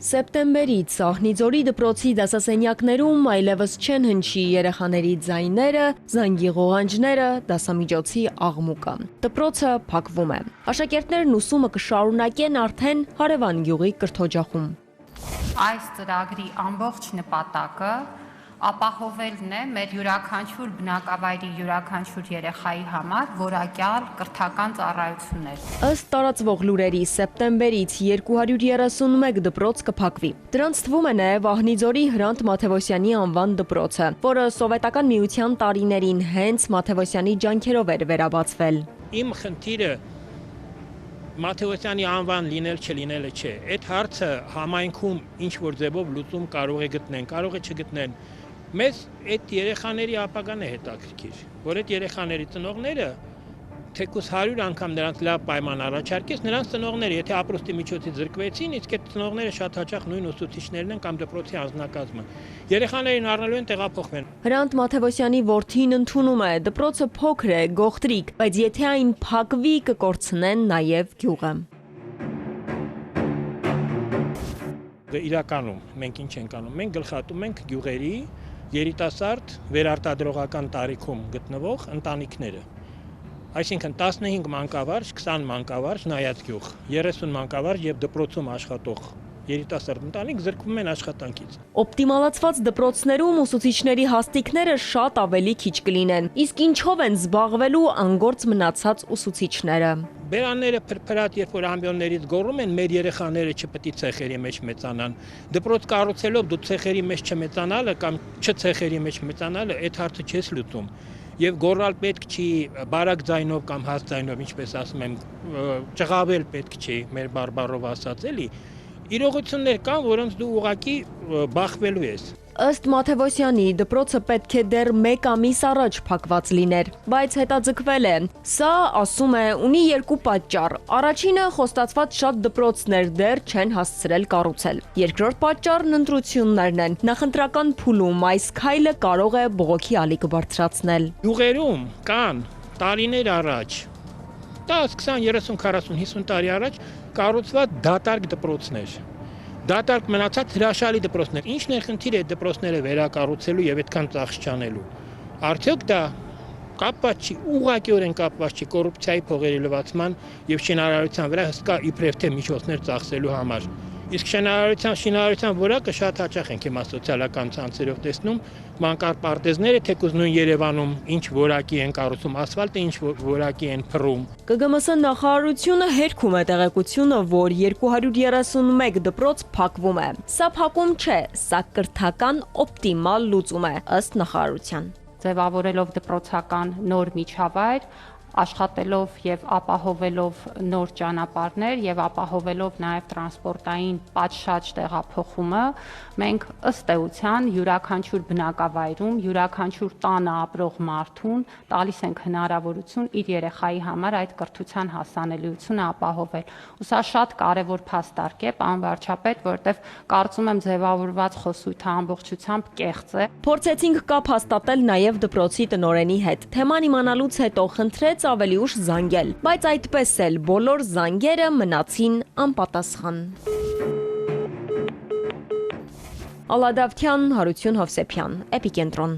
Սեպտեմբերից Սահնիձորի դպրոցի դասասենյակներում այլևս չեն հնչի երեխաների ձայները, զանգի ղողանջները, դասամիջոցի աղմուկը։ Դպրոցը փակվում է։ Աշակերտներն ուսումը կշարունակեն արդեն Հարևան գյուղի կրթօջախում։ Այս ծրագրի ամբողջ նպատակը ապահովելն է մեր յուրաքանչյուր բնակավայրի յուրաքանչյուր երեխայի համար որակյալ կրթական ծառայություններ։ Ըստ տարածվող լուրերի, սեպտեմբերից 231 դպրոց կփակվի։ Դրանց թվում է նաև Ահնիձորի Հրանտ Մաթևոսյանի անվան դպրոցը, որը Սովետական միության տարիներին հենց Մաթևոսյանի ջանքերով էր վերաբացվել։ Իմ խնդիրը Մաթևոսյանի անվան լինել չլինելը չէ։ Այդ հարցը համայնքում ինչ որ ձևով լուծում կարող է գտնեն, կարող է չգտնեն։ Մեզ այդ երեխաների ապագան է հետաքրքիր, որ այդ երեխաների ծնողները թեկուզ 100 անգամ նրանց լավ պայման առաջարկես, նրանց ծնողները, եթե ապրոստի միջոցից զրկվեցին, իսկ այդ ծնողները շատ հաճախ նույն ուսուցիչներն են կամ դպրոցի անձնակազմը։ Երեխաներին առնելու են տեղափոխվեն։ Հրանտ Մաթևոսյանի որդին ընդունում է, դպրոցը փոքր է, գողտրիկ, բայց եթե այն փակվի, կկորցնեն նաև գյուղը։ Իրականում մենք ինչ ենք անում, մենք գլխատում ենք գյուղերի երիտասարդ վերարտադրողական տարիքում գտնվող ընտանիքները։ Այսինքն 15 մանկավարժ, 20 մանկավարժ նայած գյուղ, 30 մանկավարժ եւ դպրոցում աշխատող երիտասարդ ընտանիք զրկվում են աշխատանքից։ Օպտիմալացված դպրոցներում ուսուցիչների հաստիքները շատ ավելի քիչ կլինեն, իսկ ինչով են զբաղվելու անգործ մնացած ուսուցիչները։ Բերանները փրփրած, երբ որ ամբիոններից գոռում են, մեր երեխաները չպետք է ցեխերի մեջ մեծանան։ Դպրոց կառուցելով դու ցեխերի մեջ չմեծանալը կամ չցեխերի մեջ մեծանալը, այդ հարցը չես լուծում։ Եվ գոռալ պետք չի բարակ ձայնով կամ հաստ ձայնով, ինչպես ասում եմ, ճղավել պետք չի, մեր բարբառով ասած էլի։ Իրողություններ կան, որոնց դու ուղղակի բախվելու ես։ Ըստ Մաթևոսյանի, դպրոցը պետք է դեռ 1 ամիս առաջ փակված լիներ, բայց հետաձգվել է։ Սա, ասում է, ունի 2 պատճառ։ Առաջինը խոստացված շատ դպրոցներ դեռ չեն հասցրել կառուցել։ Երկրորդ պատճառն ընտրություններն են։ Նախընտրական փուլում այս քայլը կարող է բողոքի ալիք բարձրացնել։ Գյուղերում կան տարիներ առաջ 10, 20, 30, 40, 50 տարի առաջ կառուցված դատարկ դպրոցներ։ Դատարկ մնացած հրաշալի դպրոցներ։ Ինչն է խնդիրը այդ դպրոցները վերակառուցելու եւ այդքան ծախս չանելու։ Արդյոք դա կապված չի, ուղղակիորեն կապված չի կոռուպցիայի փողերի լվացման եւ շինարարության վրա հսկա իբրև թե միջոցներ ծախսելու համար։ Իսկ շինարարության որակը շատ հաճախ ենք հիմա սոցիալական ցանցերով տեսնում, մանկապարտեզները թեկուզ նույն Երևանում ինչ որակի են կառուցում, ասֆալտը ինչ որակի են փռում։ ԿԳՄՍ նախարարությունը հերքում է տեղեկությունը, որ 231 դպրոց փակվում է։ Սա փակում չէ, սա կրթական օպտիմալ լուծում է, ըստ նախարարության։ Ձևավորելով դպրոցական նոր միջավայր, աշխատելով եւ ապահովելով նոր ճանապարհներ եւ ապահովելով նաեւ տրանսպորտային պատշաճ տեղափոխումը, մենք ըստ էության յուրաքանչյուր բնակավայրում, յուրաքանչյուր տանը ապրող մարդուն տալիս ենք հնարավորություն իր երեխայի համար այդ կրթության հասանելիությունը ապահովել։ Ու սա շատ կարեւոր փաստարկ է, պարոն վարչապետ, որտեղ կարծում եմ ձևավորված խոսույթը ամբողջությամբ կեղծ է։ Փորձեցինք կապ հաստատել նաեւ դպրոցի տնօրենի հետ։ Թեման իմանալուց հետո խնդրեց ավելի ուշ զանգել, բայց այդպես էլ բոլոր զանգերը մնացին անպատասխան։ Ալադավթյան, Հարություն Հովսեփյան, Էպիկենտրոն։